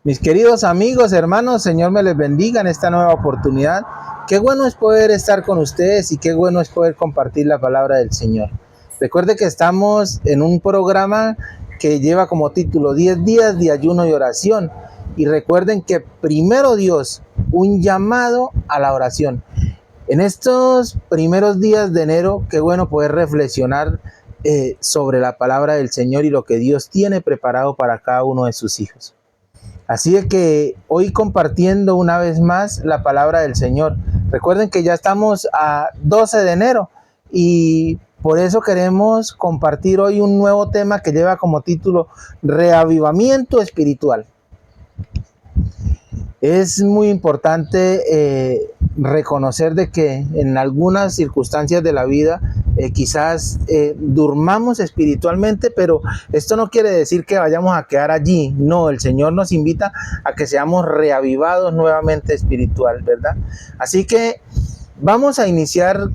Mis queridos amigos, hermanos, Señor me les bendiga en esta nueva oportunidad. Qué bueno es poder estar con ustedes y qué bueno es poder compartir la palabra del Señor. Recuerde que estamos en un programa que lleva como título 10 días de ayuno y oración. Y recuerden que primero Dios, un llamado a la oración. En estos primeros días de enero, qué bueno poder reflexionar sobre la palabra del Señor y lo que Dios tiene preparado para cada uno de sus hijos. Así es que hoy compartiendo una vez más la palabra del Señor. Recuerden que ya estamos a 12 de enero y por eso queremos compartir hoy un nuevo tema que lleva como título Reavivamiento Espiritual. Es muy importante reconocer de que en algunas circunstancias de la vida quizás durmamos espiritualmente, pero esto no quiere decir que vayamos a quedar allí. No, el Señor nos invita a que seamos reavivados nuevamente espiritual, ¿verdad? Así que vamos a iniciar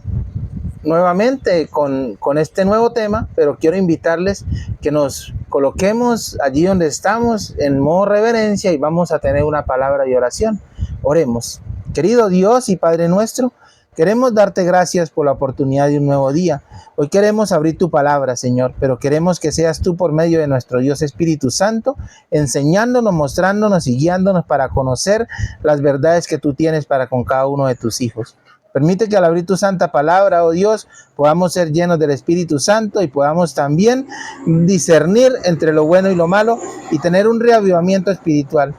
nuevamente con este nuevo tema, pero quiero invitarles que nos coloquemos allí donde estamos en modo reverencia y vamos a tener una palabra de oración. Oremos. Querido Dios y Padre nuestro, queremos darte gracias por la oportunidad de un nuevo día. Hoy queremos abrir tu palabra, Señor, pero queremos que seas tú por medio de nuestro Dios Espíritu Santo, enseñándonos, mostrándonos y guiándonos para conocer las verdades que tú tienes para con cada uno de tus hijos. Permite que al abrir tu santa palabra, oh Dios, podamos ser llenos del Espíritu Santo y podamos también discernir entre lo bueno y lo malo y tener un reavivamiento espiritual.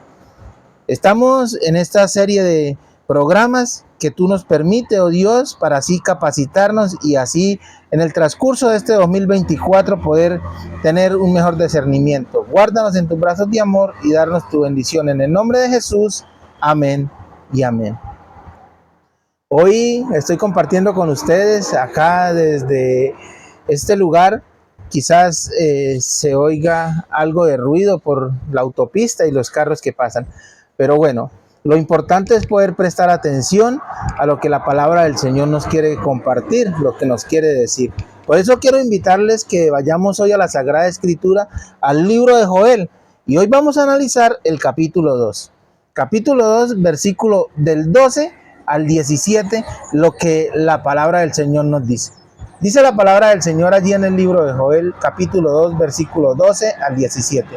Estamos en esta serie de programas que tú nos permites, oh Dios, para así capacitarnos y así en el transcurso de este 2024 poder tener un mejor discernimiento. Guárdanos en tus brazos de amor y darnos tu bendición. En el nombre de Jesús, amén y amén. Hoy estoy compartiendo con ustedes acá desde este lugar. Quizás se oiga algo de ruido por la autopista y los carros que pasan. Pero bueno, lo importante es poder prestar atención a lo que la palabra del Señor nos quiere compartir, lo que nos quiere decir. Por eso quiero invitarles que vayamos hoy a la Sagrada Escritura, al libro de Joel. Y hoy vamos a analizar el capítulo 2. Capítulo 2, versículo del 12 al 17, lo que la palabra del Señor nos dice. Dice la palabra del Señor allí en el libro de Joel, capítulo 2, versículo 12 al 17.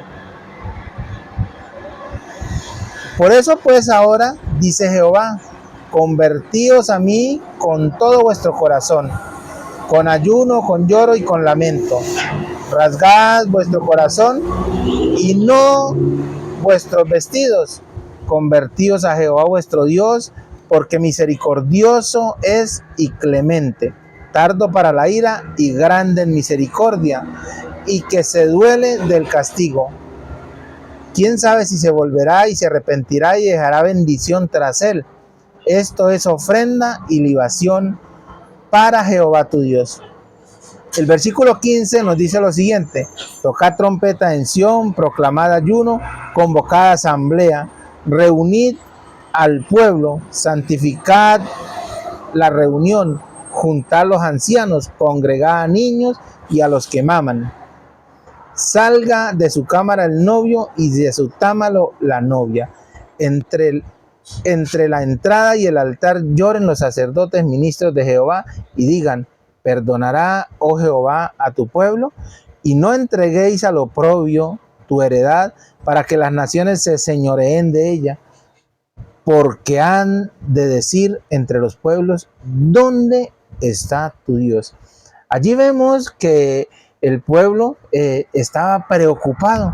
Por eso pues ahora, dice Jehová, convertíos a mí con todo vuestro corazón, con ayuno, con lloro y con lamento. Rasgad vuestro corazón y no vuestros vestidos. Convertíos a Jehová vuestro Dios, porque misericordioso es y clemente, tardo para la ira y grande en misericordia, y que se duele del castigo. ¿Quién sabe si se volverá y se arrepentirá y dejará bendición tras él? Esto es ofrenda y libación para Jehová tu Dios. El versículo 15 nos dice lo siguiente: tocad trompeta en Sión, proclamad ayuno, convocad asamblea, reunid al pueblo, santificad la reunión, juntad los ancianos, congregad a niños y a los que maman. Salga de su cámara el novio y de su támalo la novia. Entre la entrada y el altar lloren los sacerdotes ministros de Jehová y digan: perdonará, oh Jehová, a tu pueblo, y no entreguéis al oprobio tu heredad, para que las naciones se señoreen de ella, porque han de decir entre los pueblos: ¿dónde está tu Dios? Allí vemos que el pueblo estaba preocupado.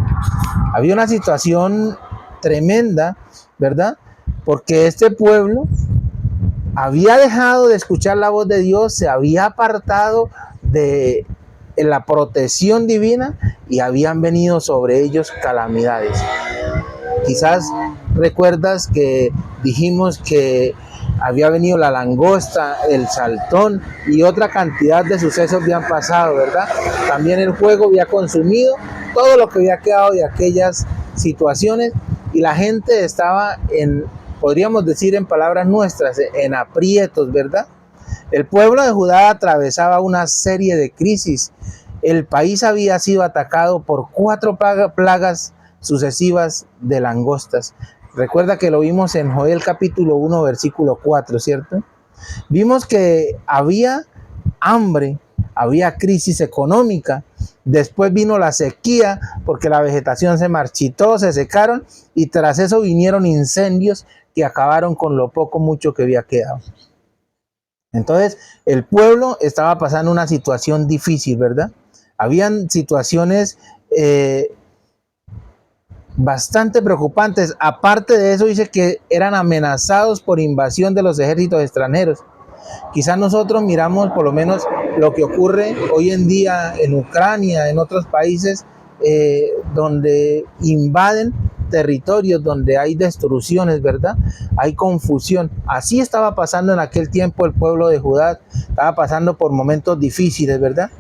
Había una situación tremenda, ¿verdad? Porque este pueblo había dejado de escuchar la voz de Dios, se había apartado de la protección divina y habían venido sobre ellos calamidades. Quizás recuerdas que dijimos que había venido la langosta, el saltón y otra cantidad de sucesos habían pasado, ¿verdad? También el fuego había consumido todo lo que había quedado de aquellas situaciones y la gente estaba podríamos decir en palabras nuestras, en aprietos, ¿verdad? El pueblo de Judá atravesaba una serie de crisis. El país había sido atacado por 4 plagas sucesivas de langostas. Recuerda que lo vimos en Joel capítulo 1, versículo 4, ¿cierto? Vimos que había hambre, había crisis económica, después vino la sequía porque la vegetación se marchitó, se secaron y tras eso vinieron incendios que acabaron con lo poco mucho que había quedado. Entonces el pueblo estaba pasando una situación difícil, ¿verdad? Habían situaciones bastante preocupantes. Aparte de eso, dice que eran amenazados por invasión de los ejércitos extranjeros. Quizás nosotros miramos por lo menos lo que ocurre hoy en día en Ucrania, en otros países donde invaden territorios, donde hay destrucciones, ¿verdad? Hay confusión. Así estaba pasando en aquel tiempo el pueblo de Judá, estaba pasando por momentos difíciles, ¿verdad?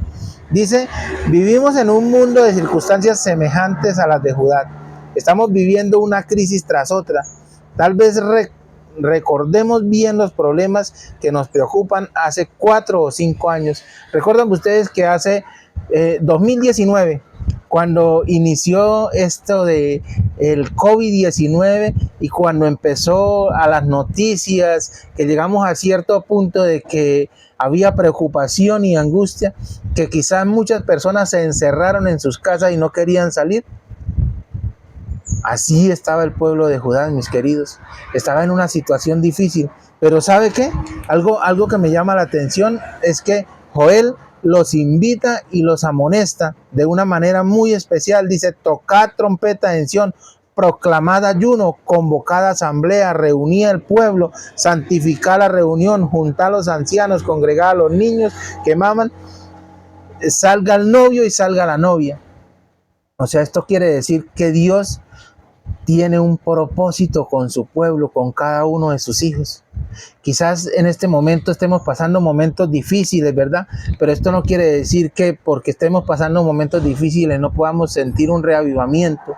Dice, vivimos en un mundo de circunstancias semejantes a las de Judá. Estamos viviendo una crisis tras otra. Tal vez recordemos bien los problemas que nos preocupan hace 4 o 5 años. Recuerdan ustedes que hace 2019, cuando inició esto de el COVID-19 y cuando empezó a las noticias, que llegamos a cierto punto de que había preocupación y angustia, que quizás muchas personas se encerraron en sus casas y no querían salir. Así estaba el pueblo de Judá, mis queridos. Estaba en una situación difícil. Pero ¿sabe qué? Algo que me llama la atención es que Joel los invita y los amonesta de una manera muy especial. Dice, tocad trompeta en Sión, proclamad ayuno, convocad asamblea, reunid al pueblo, santificad la reunión, juntad a los ancianos, congregad a los niños que maman, salga el novio y salga la novia. O sea, esto quiere decir que Dios tiene un propósito con su pueblo, con cada uno de sus hijos. Quizás en este momento estemos pasando momentos difíciles, ¿verdad? Pero esto no quiere decir que porque estemos pasando momentos difíciles no podamos sentir un reavivamiento.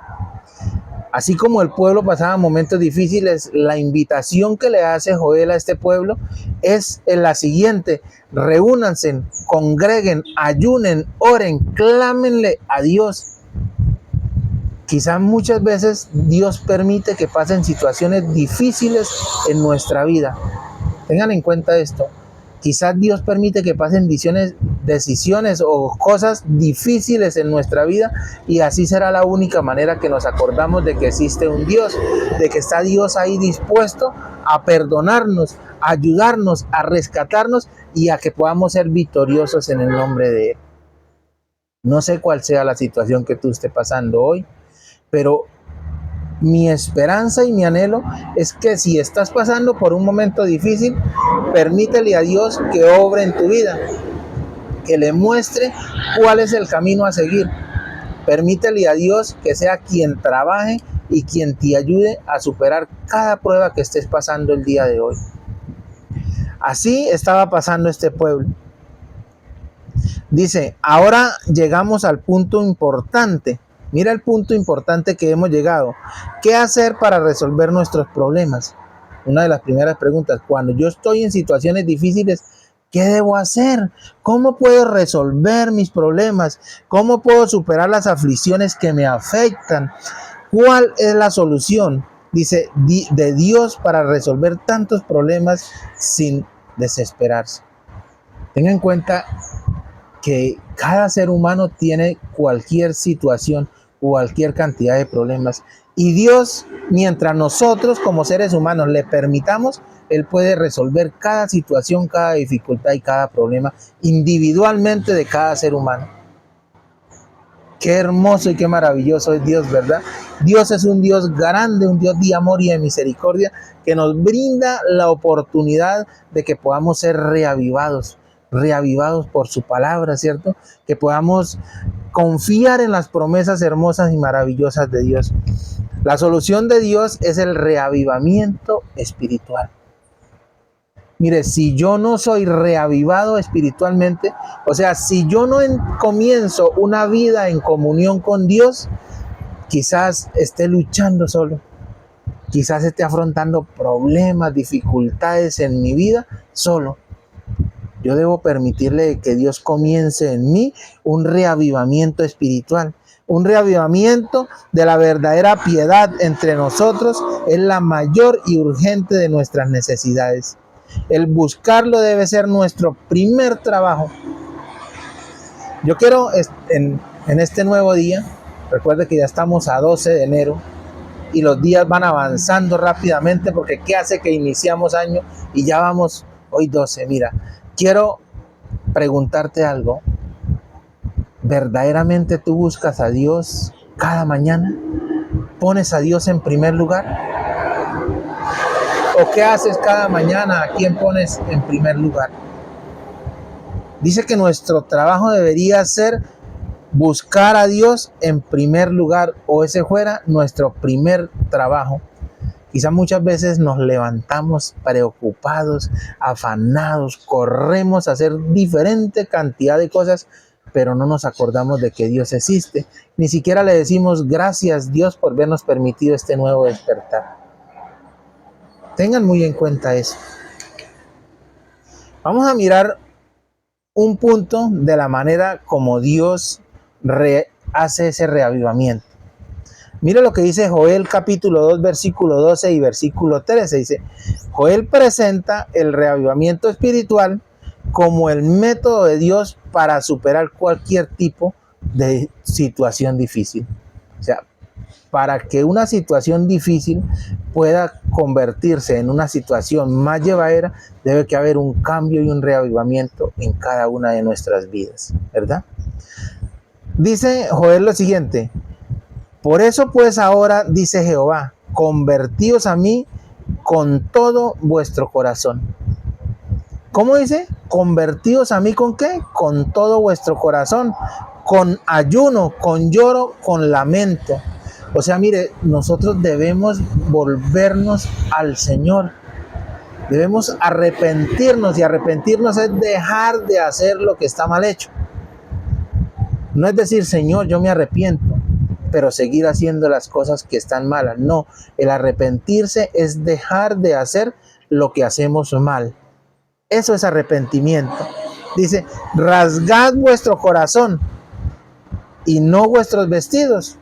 Así como el pueblo pasaba momentos difíciles, la invitación que le hace Joel a este pueblo es la siguiente: reúnanse, congreguen, ayunen, oren, clámenle a Dios. Quizás muchas veces Dios permite que pasen situaciones difíciles en nuestra vida. Tengan en cuenta esto. Quizás Dios permite que pasen decisiones o cosas difíciles en nuestra vida y así será la única manera que nos acordamos de que existe un Dios, de que está Dios ahí dispuesto a perdonarnos, a ayudarnos, a rescatarnos y a que podamos ser victoriosos en el nombre de Él. No sé cuál sea la situación que tú estés pasando hoy, pero mi esperanza y mi anhelo es que si estás pasando por un momento difícil, permítele a Dios que obre en tu vida, que le muestre cuál es el camino a seguir. Permítele a Dios que sea quien trabaje y quien te ayude a superar cada prueba que estés pasando el día de hoy. Así estaba pasando este pueblo. Dice, ahora llegamos al punto importante. Mira el punto importante que hemos llegado. ¿Qué hacer para resolver nuestros problemas? Una de las primeras preguntas. Cuando yo estoy en situaciones difíciles, ¿qué debo hacer? ¿Cómo puedo resolver mis problemas? ¿Cómo puedo superar las aflicciones que me afectan? ¿Cuál es la solución? Dice, de Dios para resolver tantos problemas sin desesperarse. Tenga en cuenta que cada ser humano tiene cualquier situación, cualquier cantidad de problemas. Y Dios, mientras nosotros como seres humanos le permitamos, Él puede resolver cada situación, cada dificultad y cada problema individualmente de cada ser humano. Qué hermoso y qué maravilloso es Dios, ¿verdad? Dios es un Dios grande, un Dios de amor y de misericordia que nos brinda la oportunidad de que podamos ser reavivados por su palabra, ¿cierto? Que podamos confiar en las promesas hermosas y maravillosas de Dios. La solución de Dios es el reavivamiento espiritual. Mire, si yo no soy reavivado espiritualmente, o sea, si yo no comienzo una vida en comunión con Dios, quizás esté luchando solo, quizás esté afrontando problemas, dificultades en mi vida solo. yo debo permitirle que Dios comience en mí un reavivamiento espiritual. Un reavivamiento de la verdadera piedad entre nosotros es la mayor y urgente de nuestras necesidades. El buscarlo debe ser nuestro primer trabajo. Yo quiero en este nuevo día, recuerde que ya estamos a 12 de enero y los días van avanzando rápidamente, porque ¿qué hace que iniciamos año y ya vamos hoy 12? Mira, quiero preguntarte algo. ¿Verdaderamente tú buscas a Dios cada mañana? ¿Pones a Dios en primer lugar? ¿O qué haces cada mañana? ¿A quién pones en primer lugar? Dice que nuestro trabajo debería ser buscar a Dios en primer lugar, o ese fuera nuestro primer trabajo. Quizá muchas veces nos levantamos preocupados, afanados, corremos a hacer diferente cantidad de cosas, pero no nos acordamos de que Dios existe. Ni siquiera le decimos gracias, Dios, por habernos permitido este nuevo despertar. Tengan muy en cuenta eso. Vamos a mirar un punto de la manera como Dios hace ese reavivamiento. Mira lo que dice Joel capítulo 2, versículo 12 y versículo 13. Dice, Joel presenta el reavivamiento espiritual como el método de Dios para superar cualquier tipo de situación difícil. O sea, para que una situación difícil pueda convertirse en una situación más llevadera, debe que haber un cambio y un reavivamiento en cada una de nuestras vidas, ¿verdad? Dice Joel lo siguiente: por eso pues ahora, dice Jehová, convertíos a mí con todo vuestro corazón. ¿Cómo dice? Convertíos a mí ¿con qué? Con todo vuestro corazón, con ayuno, con lloro, con lamento. O sea, mire, nosotros debemos volvernos al Señor. Debemos arrepentirnos, y arrepentirnos es dejar de hacer lo que está mal hecho. No es decir, Señor, yo me arrepiento, pero seguir haciendo las cosas que están malas. No, el arrepentirse es dejar de hacer lo que hacemos mal. Eso es arrepentimiento. Dice, rasgad vuestro corazón y no vuestros vestidos,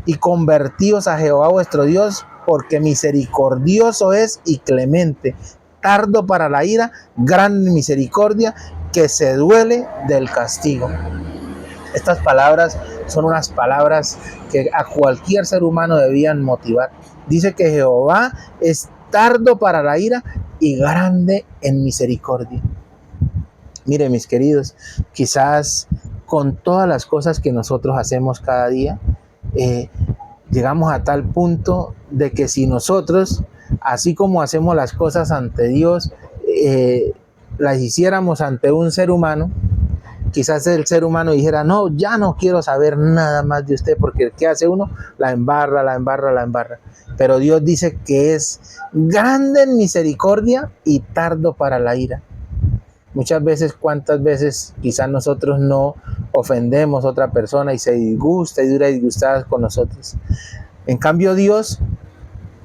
y convertíos a Jehová vuestro Dios, porque misericordioso es y clemente, tardo para la ira, grande misericordia, que se duele del castigo. Estas palabras son unas palabras que a cualquier ser humano debían motivar. Dice que Jehová es tardo para la ira y grande en misericordia. Mire, mis queridos, quizás con todas las cosas que nosotros hacemos cada día, llegamos a tal punto de que si nosotros, así como hacemos las cosas ante Dios, las hiciéramos ante un ser humano, quizás el ser humano dijera, no, ya no quiero saber nada más de usted, porque ¿qué hace uno? La embarra. Pero Dios dice que es grande en misericordia y tardo para la ira. Muchas veces, ¿cuántas veces quizás nosotros no ofendemos a otra persona y se disgusta y dura disgustada con nosotros? En cambio, Dios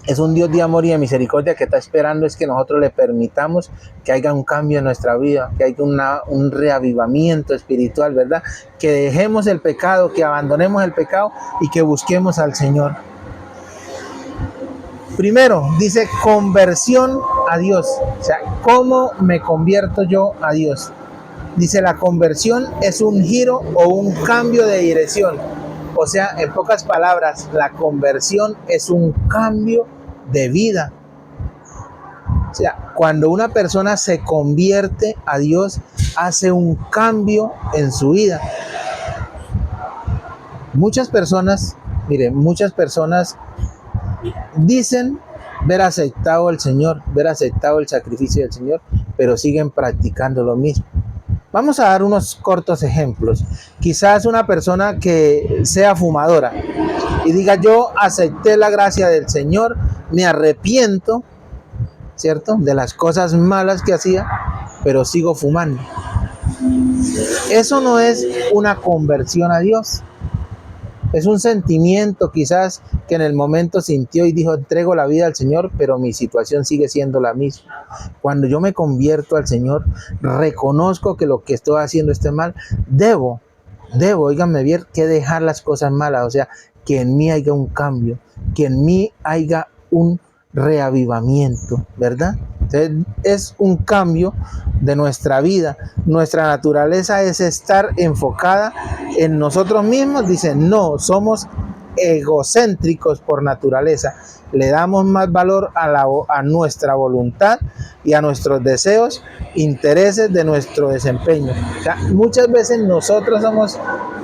es un Dios de amor y de misericordia que está esperando es que nosotros le permitamos que haya un cambio en nuestra vida, que haya un reavivamiento espiritual, ¿verdad? Que dejemos el pecado, que abandonemos el pecado y que busquemos al Señor. Primero, dice conversión a Dios. O sea, ¿cómo me convierto yo a Dios? Dice, la conversión es un giro o un cambio de dirección. O sea, en pocas palabras, la conversión es un cambio de vida. O sea, cuando una persona se convierte a Dios, hace un cambio en su vida. Muchas personas dicen ver aceptado al Señor, ver aceptado el sacrificio del Señor, pero siguen practicando lo mismo. Vamos a dar unos cortos ejemplos. Quizás una persona que sea fumadora y diga, yo acepté la gracia del Señor, me arrepiento, ¿cierto?, de las cosas malas que hacía, pero sigo fumando. Eso no es una conversión a Dios. Es un sentimiento quizás que en el momento sintió y dijo, entrego la vida al Señor, pero mi situación sigue siendo la misma. Cuando yo me convierto al Señor, reconozco que lo que estoy haciendo esté mal, debo, óiganme bien, que dejar las cosas malas, o sea, que en mí haya un cambio, que en mí haya un reavivamiento, ¿verdad? Entonces, es un cambio de nuestra vida. Nuestra naturaleza es estar enfocada en nosotros mismos. Dice, no, somos egocéntricos por naturaleza. Le damos más valor a nuestra voluntad y a nuestros deseos, intereses de nuestro desempeño. O sea, muchas veces nosotros somos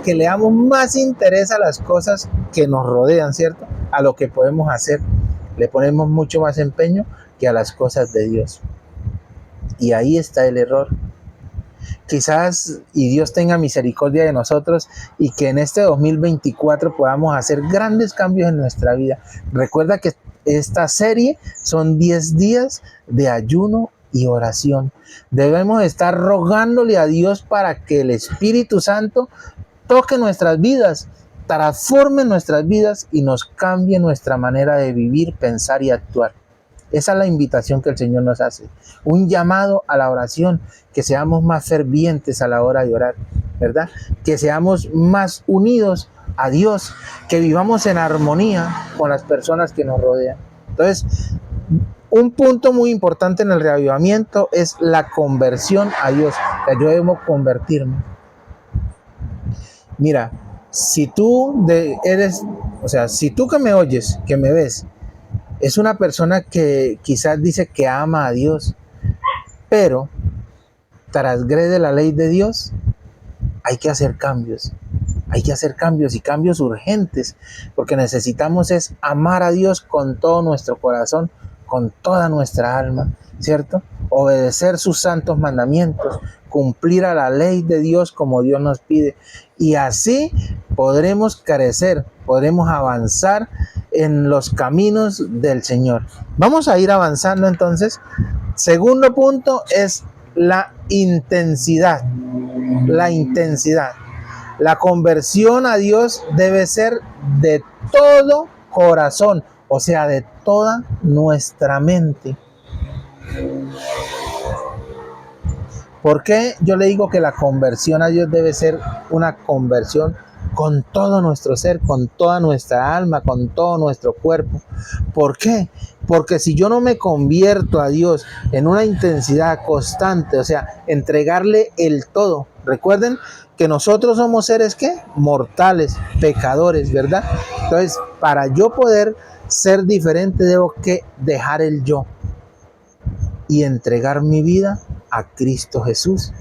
que le damos más interés a las cosas que nos rodean, ¿cierto? A lo que podemos hacer. Le ponemos mucho más empeño que a las cosas de Dios. Y ahí está el error. Quizás, y Dios tenga misericordia de nosotros, y que en este 2024 podamos hacer grandes cambios en nuestra vida. Recuerda que esta serie son 10 días de ayuno y oración. Debemos estar rogándole a Dios para que el Espíritu Santo toque nuestras vidas, transforme nuestras vidas y nos cambie nuestra manera de vivir, pensar y actuar. Esa es la invitación que el Señor nos hace. Un llamado a la oración, que seamos más fervientes a la hora de orar, ¿verdad? Que seamos más unidos a Dios, que vivamos en armonía con las personas que nos rodean. Entonces, un punto muy importante en el reavivamiento es la conversión a Dios, que yo debo convertirme. Mira, si tú si tú que me oyes, que me ves, es una persona que quizás dice que ama a Dios, pero transgrede la ley de Dios, hay que hacer cambios. Hay que hacer cambios y cambios urgentes, porque necesitamos es amar a Dios con todo nuestro corazón, con toda nuestra alma, ¿cierto? Obedecer sus santos mandamientos, cumplir a la ley de Dios como Dios nos pide. Y así podremos crecer, podremos avanzar en los caminos del Señor. Vamos a ir avanzando entonces. Segundo punto es la intensidad. La intensidad. La conversión a Dios debe ser de todo corazón, o sea, de toda nuestra mente. ¿Por qué yo le digo que la conversión a Dios debe ser una conversión con todo nuestro ser, con toda nuestra alma, con todo nuestro cuerpo? ¿Por qué? Porque si yo no me convierto a Dios en una intensidad constante, o sea, entregarle el todo. Recuerden que nosotros somos seres ¿qué? Mortales, pecadores, ¿verdad? Entonces, para yo poder ser diferente, debo que dejar el yo y entregar mi vida a Cristo Jesús.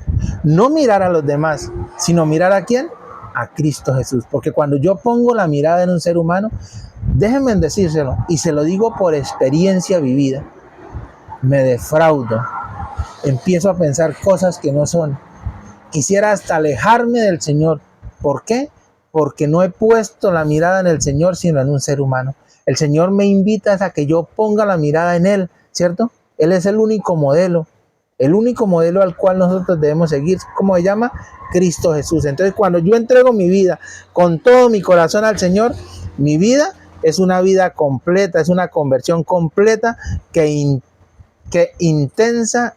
No mirar a los demás, sino mirar ¿a quién? A Cristo Jesús. Porque cuando yo pongo la mirada en un ser humano, déjenme decírselo, y se lo digo por experiencia vivida, me defraudo. Empiezo a pensar cosas que no son. Quisiera hasta alejarme del Señor. ¿Por qué? Porque no he puesto la mirada en el Señor, sino en un ser humano. El Señor me invita a que yo ponga la mirada en Él, ¿cierto? Él es el único modelo al cual nosotros debemos seguir. ¿Cómo se llama? Cristo Jesús. Entonces, cuando yo entrego mi vida con todo mi corazón al Señor, mi vida es una vida completa, es una conversión completa que intensa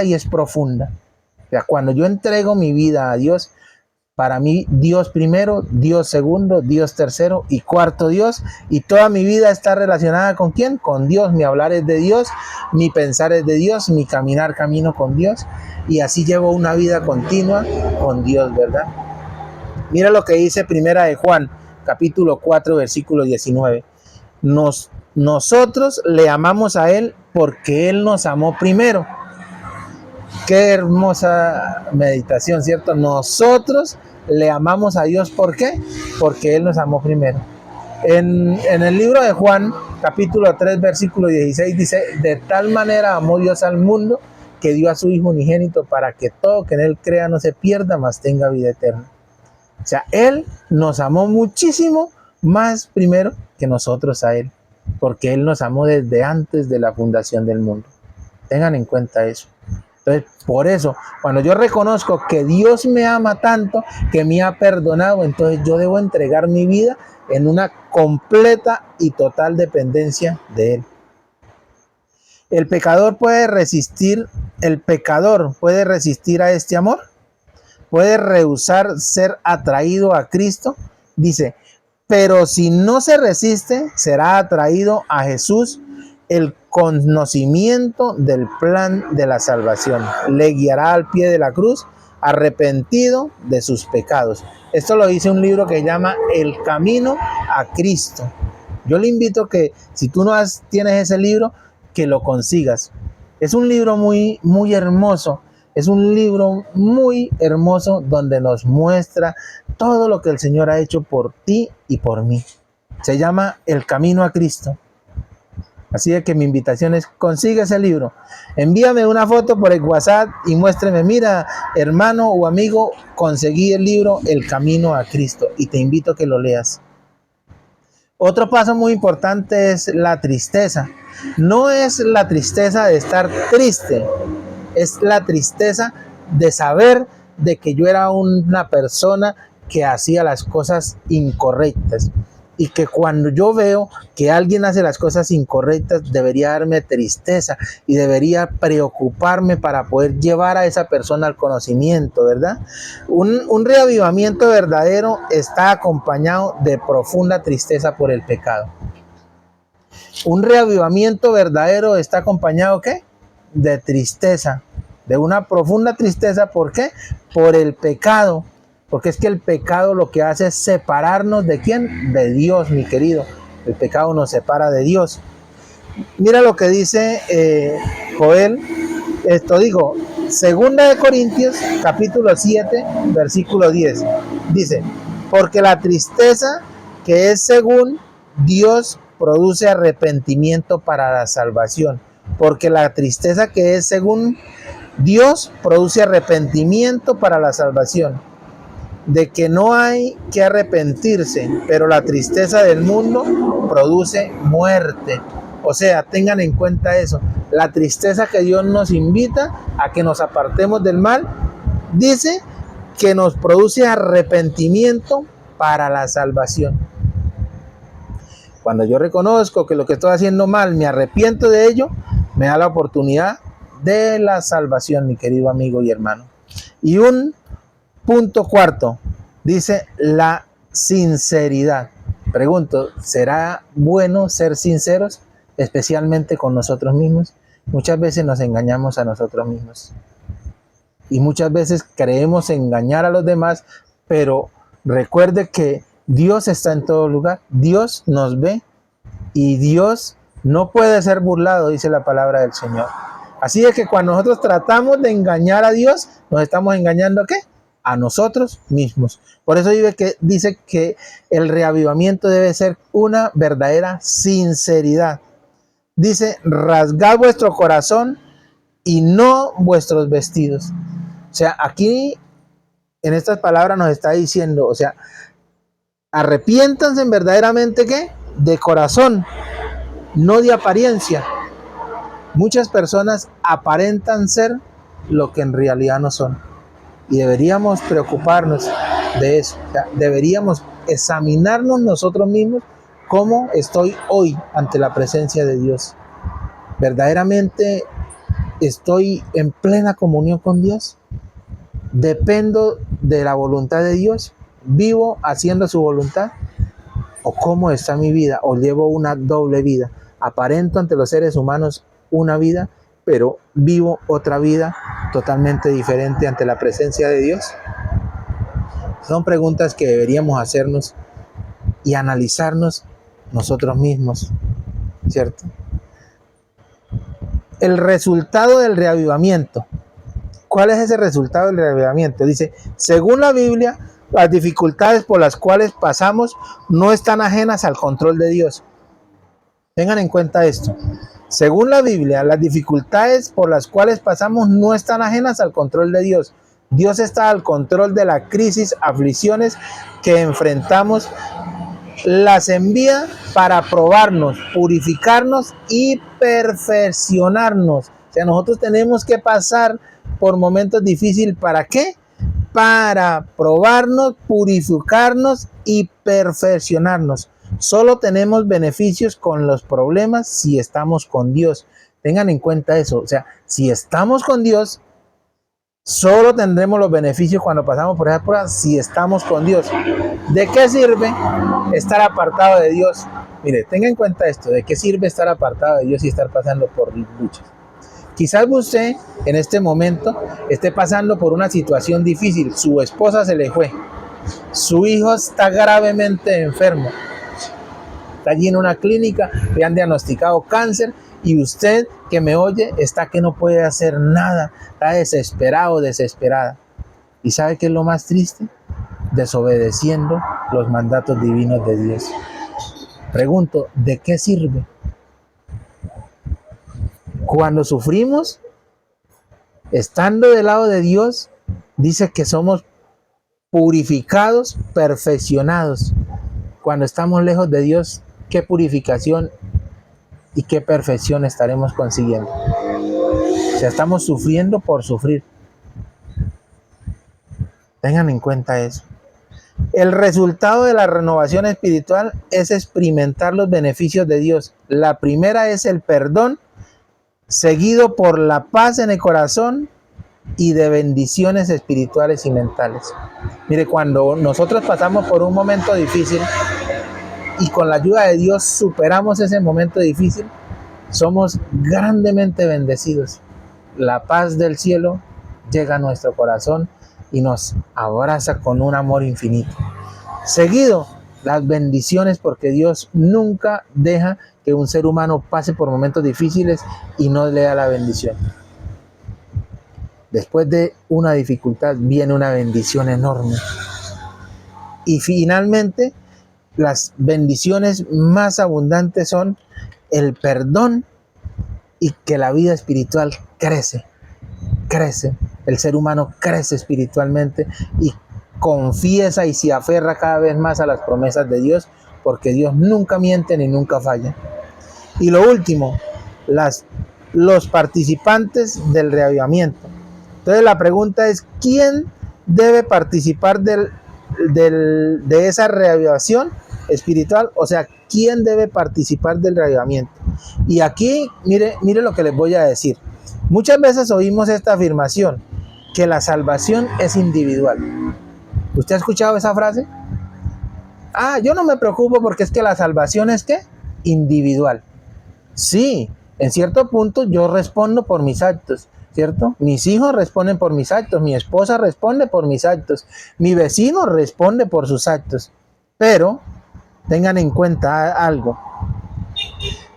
y es profunda. O sea, cuando yo entrego mi vida a Dios, para mí Dios primero, Dios segundo, Dios tercero y cuarto Dios, y toda mi vida está relacionada ¿con quién? Con Dios. Mi hablar es de Dios, mi pensar es de Dios, mi camino con Dios, y así llevo una vida continua con Dios, ¿verdad? Mira lo que dice Primera de Juan, capítulo 4, versículo 19. Nosotros le amamos a Él porque Él nos amó primero. Qué hermosa meditación, ¿cierto? Nosotros le amamos a Dios, ¿por qué? Porque Él nos amó primero. En el libro de Juan, capítulo 3, versículo 16, dice, de tal manera amó Dios al mundo, que dio a su Hijo unigénito, para que todo que en Él crea no se pierda, mas tenga vida eterna. O sea, Él nos amó muchísimo más primero que nosotros a Él, porque Él nos amó desde antes de la fundación del mundo. Tengan en cuenta eso. Entonces, por eso, cuando yo reconozco que Dios me ama tanto, que me ha perdonado, entonces yo debo entregar mi vida en una completa y total dependencia de Él. ¿El pecador puede resistir a este amor? ¿Puede rehusar ser atraído a Cristo? Dice, pero si no se resiste, será atraído a Jesús. El conocimiento del plan de la salvación le guiará al pie de la cruz, arrepentido de sus pecados. Esto lo dice un libro que se llama El Camino a Cristo. Yo le invito que si tú no tienes ese libro, que lo consigas. Es un libro muy, muy hermoso. Es un libro muy hermoso donde nos muestra todo lo que el Señor ha hecho por ti y por mí. Se llama El Camino a Cristo. Así de que mi invitación es, consigue ese libro. Envíame una foto por el WhatsApp y muéstreme, mira, hermano o amigo, conseguí el libro El Camino a Cristo y te invito a que lo leas. Otro paso muy importante es la tristeza. No es la tristeza de estar triste, es la tristeza de saber de que yo era una persona que hacía las cosas incorrectas y que cuando yo veo que alguien hace las cosas incorrectas debería darme tristeza y debería preocuparme para poder llevar a esa persona al conocimiento, ¿verdad? Un reavivamiento verdadero está acompañado de profunda tristeza por el pecado. Un reavivamiento verdadero está acompañado, ¿qué? De tristeza, de una profunda tristeza. ¿Por qué? Por el pecado. Porque es que el pecado lo que hace es separarnos ¿de quién? De Dios, mi querido. El pecado nos separa de Dios. Mira lo que dice Joel. Segunda de Corintios, capítulo 7, versículo 10. Dice, porque la tristeza que es según Dios produce arrepentimiento para la salvación. Porque la tristeza que es según Dios produce arrepentimiento para la salvación. De que no hay que arrepentirse, pero la tristeza del mundo produce muerte. O sea, tengan en cuenta eso. La tristeza que Dios nos invita a que nos apartemos del mal, dice que nos produce arrepentimiento para la salvación. Cuando yo reconozco que lo que estoy haciendo mal, me arrepiento de ello, me da la oportunidad de la salvación, mi querido amigo y hermano. Y un punto cuarto, dice la sinceridad. Pregunto, ¿será bueno ser sinceros, especialmente con nosotros mismos? Muchas veces nos engañamos a nosotros mismos. Y muchas veces creemos engañar a los demás, pero recuerde que Dios está en todo lugar. Dios nos ve y Dios no puede ser burlado, dice la palabra del Señor. Así es que cuando nosotros tratamos de engañar a Dios, nos estamos engañando ¿a qué? A nosotros mismos. Por eso dice que el reavivamiento debe ser una verdadera sinceridad. Dice, rasgad vuestro corazón y no vuestros vestidos. O sea, aquí en estas palabras nos está diciendo, o sea, arrepiéntanse verdaderamente ¿qué? De corazón, no de apariencia. Muchas personas aparentan ser lo que en realidad no son. Y deberíamos preocuparnos de eso. O sea, deberíamos examinarnos nosotros mismos cómo estoy hoy ante la presencia de Dios. ¿Verdaderamente estoy en plena comunión con Dios? ¿Dependo de la voluntad de Dios? ¿Vivo haciendo su voluntad? ¿O cómo está mi vida? ¿O llevo una doble vida? ¿Aparento ante los seres humanos una vida, pero vivo otra vida totalmente diferente ante la presencia de Dios? Son preguntas que deberíamos hacernos y analizarnos nosotros mismos, ¿cierto? El resultado del reavivamiento. ¿Cuál es ese resultado del reavivamiento? Dice, según la Biblia, las dificultades por las cuales pasamos no están ajenas al control de Dios. Tengan en cuenta esto. Según la Biblia, las dificultades por las cuales pasamos no están ajenas al control de Dios. Dios está al control de la crisis, aflicciones que enfrentamos. Las envía para probarnos, purificarnos y perfeccionarnos. O sea, nosotros tenemos que pasar por momentos difíciles. ¿Para qué? para probarnos, purificarnos y perfeccionarnos. Solo tenemos beneficios con los problemas si estamos con Dios. Tengan en cuenta eso. O sea, si estamos con Dios, solo tendremos los beneficios cuando pasamos por esa prueba si estamos con Dios. ¿De qué sirve estar apartado de Dios? Mire, tenga en cuenta esto. ¿De qué sirve estar apartado de Dios y estar pasando por luchas? Quizás usted en este momento esté pasando por una situación difícil. Su esposa se le fue. Su hijo está gravemente enfermo. Está allí en una clínica, le han diagnosticado cáncer y usted que me oye está que no puede hacer nada. Está desesperado, desesperada. ¿Y sabe qué es lo más triste? Desobedeciendo los mandatos divinos de Dios. Pregunto, ¿de qué sirve? Cuando sufrimos, estando del lado de Dios, dice que somos purificados, perfeccionados. Cuando estamos lejos de Dios, ¿qué purificación y qué perfección estaremos consiguiendo? O sea, estamos sufriendo por sufrir. Tengan en cuenta eso. El resultado de la renovación espiritual es experimentar los beneficios de Dios. La primera es el perdón, seguido por la paz en el corazón y de bendiciones espirituales y mentales. Mire, cuando nosotros pasamos por un momento difícil y con la ayuda de Dios superamos ese momento difícil, somos grandemente bendecidos. La paz del cielo llega a nuestro corazón y nos abraza con un amor infinito. Seguido, las bendiciones, porque Dios nunca deja que un ser humano pase por momentos difíciles y no le da la bendición. Después de una dificultad viene una bendición enorme. Y finalmente, las bendiciones más abundantes son el perdón y que la vida espiritual crece. El ser humano crece espiritualmente y confiesa y se aferra cada vez más a las promesas de Dios, porque Dios nunca miente ni nunca falla. Y lo último, los participantes del reavivamiento. Entonces la pregunta es, ¿quién debe participar de esa reavivación espiritual? O sea, ¿quién debe participar del reavivamiento? Y aquí, mire lo que les voy a decir. Muchas veces oímos esta afirmación, que la salvación es individual. ¿Usted ha escuchado esa frase? Yo no me preocupo porque es que la salvación es ¿qué? Individual. Sí, en cierto punto yo respondo por mis actos, ¿cierto? Mis hijos responden por mis actos, mi esposa responde por mis actos, mi vecino responde por sus actos. Pero tengan en cuenta algo.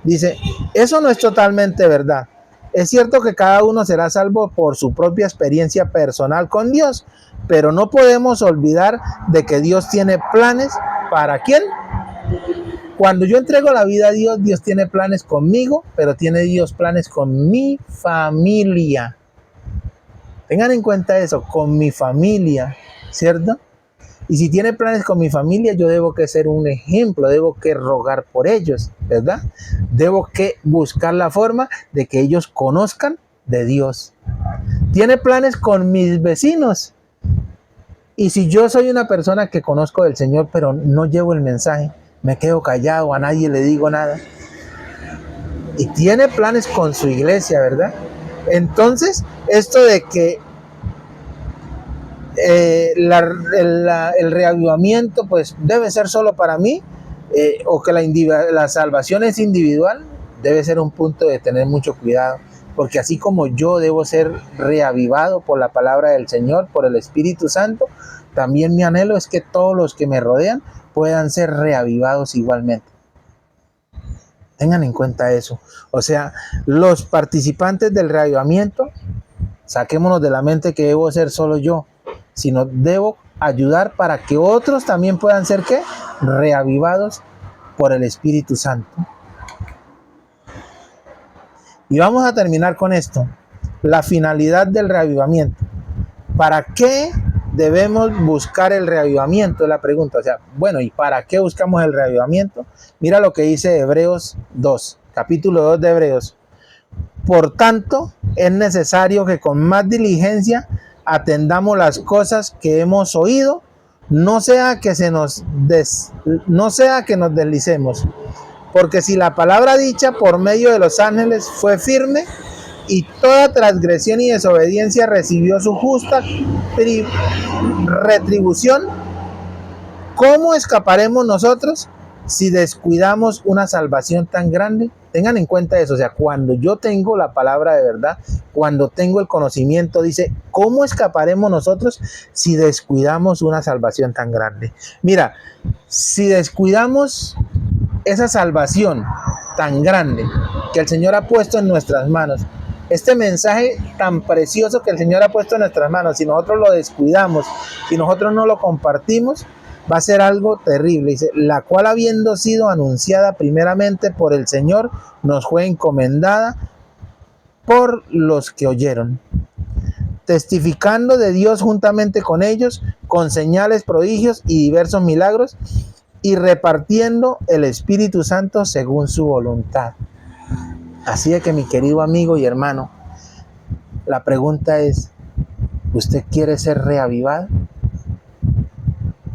Dice, eso no es totalmente verdad. Es cierto que cada uno será salvo por su propia experiencia personal con Dios, pero no podemos olvidar de que Dios tiene planes. ¿Para quién? Cuando yo entrego la vida a Dios, Dios tiene planes conmigo, pero tiene Dios planes con mi familia. Tengan en cuenta eso, con mi familia, ¿cierto? Y si tiene planes con mi familia, yo debo que ser un ejemplo, debo que rogar por ellos, ¿verdad? Debo que buscar la forma de que ellos conozcan de Dios. Tiene planes con mis vecinos. Y si yo soy una persona que conozco del Señor, pero no llevo el mensaje, me quedo callado, a nadie le digo nada. Y tiene planes con su iglesia, ¿verdad? Entonces, esto de que el reavivamiento pues debe ser solo para mí, o que la salvación es individual, debe ser un punto de tener mucho cuidado, porque así como yo debo ser reavivado por la palabra del Señor, por el Espíritu Santo, también mi anhelo es que todos los que me rodean puedan ser reavivados igualmente. Tengan en cuenta eso. O sea, los participantes del reavivamiento, saquémonos de la mente que debo ser solo yo, sino debo ayudar para que otros también puedan ser ¿qué? Reavivados por el Espíritu Santo. Y vamos a terminar con esto. La finalidad del reavivamiento. ¿Para qué debemos buscar el reavivamiento? Es la pregunta. O sea, bueno, ¿y para qué buscamos el reavivamiento? Mira lo que dice Hebreos 2, capítulo 2 de Hebreos. Por tanto, es necesario que con más diligencia atendamos las cosas que hemos oído, no sea que nos deslicemos. Porque si la palabra dicha por medio de los ángeles fue firme, y toda transgresión y desobediencia recibió su justa retribución, ¿cómo escaparemos nosotros si descuidamos una salvación tan grande? Tengan en cuenta eso, o sea, cuando yo tengo la palabra de verdad, cuando tengo el conocimiento, dice, ¿cómo escaparemos nosotros si descuidamos una salvación tan grande? Mira, si descuidamos esa salvación tan grande que el Señor ha puesto en nuestras manos, este mensaje tan precioso que el Señor ha puesto en nuestras manos, si nosotros lo descuidamos, si nosotros no lo compartimos, va a ser algo terrible. Dice, la cual habiendo sido anunciada primeramente por el Señor, nos fue encomendada por los que oyeron, testificando de Dios juntamente con ellos, con señales, prodigios y diversos milagros, y repartiendo el Espíritu Santo según su voluntad. Así es que, mi querido amigo y hermano, la pregunta es, ¿usted quiere ser reavivado?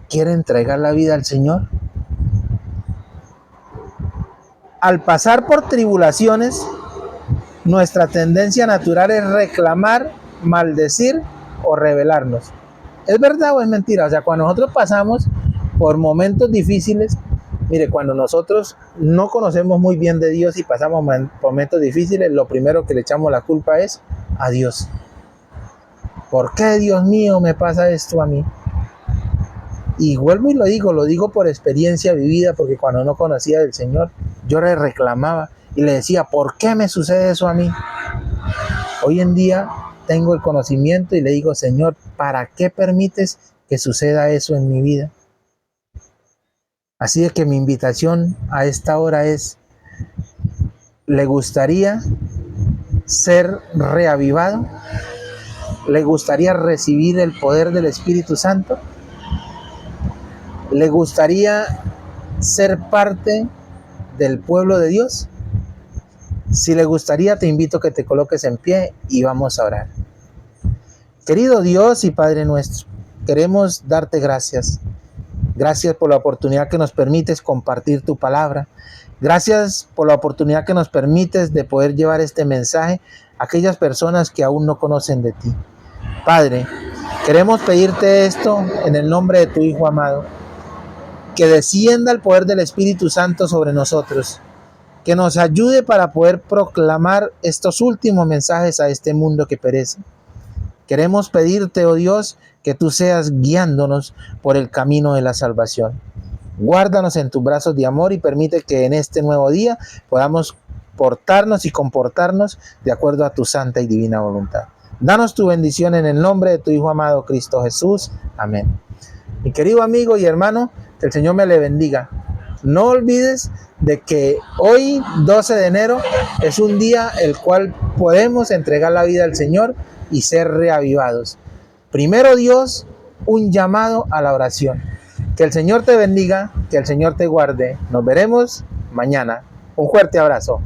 ¿Quiere entregar la vida al Señor? Al pasar por tribulaciones, nuestra tendencia natural es reclamar, maldecir o rebelarnos. ¿Es verdad o es mentira? O sea, cuando nosotros pasamos por momentos difíciles, mire, cuando nosotros no conocemos muy bien de Dios y pasamos momentos difíciles, lo primero que le echamos la culpa es a Dios. ¿Por qué, Dios mío, me pasa esto a mí? Y vuelvo y lo digo por experiencia vivida, porque cuando no conocía del Señor, yo le reclamaba y le decía, ¿por qué me sucede eso a mí? Hoy en día tengo el conocimiento y le digo, Señor, ¿para qué permites que suceda eso en mi vida? Así es que mi invitación a esta hora es, ¿le gustaría ser reavivado? ¿Le gustaría recibir el poder del Espíritu Santo? ¿Le gustaría ser parte del pueblo de Dios? Si le gustaría, te invito a que te coloques en pie y vamos a orar. Querido Dios y Padre nuestro, queremos darte gracias. Gracias por la oportunidad que nos permites compartir tu palabra. Gracias por la oportunidad que nos permites de poder llevar este mensaje a aquellas personas que aún no conocen de ti. Padre, queremos pedirte esto en el nombre de tu Hijo amado. Que descienda el poder del Espíritu Santo sobre nosotros. Que nos ayude para poder proclamar estos últimos mensajes a este mundo que perece. Queremos pedirte, oh Dios, que tú seas guiándonos por el camino de la salvación. Guárdanos en tus brazos de amor y permite que en este nuevo día podamos portarnos y comportarnos de acuerdo a tu santa y divina voluntad. Danos tu bendición en el nombre de tu Hijo amado Cristo Jesús. Amén. Mi querido amigo y hermano, que el Señor me le bendiga. No olvides de que hoy, 12 de enero, es un día el cual podemos entregar la vida al Señor y ser reavivados. Primero Dios, un llamado a la oración. Que el Señor te bendiga, que el Señor te guarde. Nos veremos mañana. Un fuerte abrazo.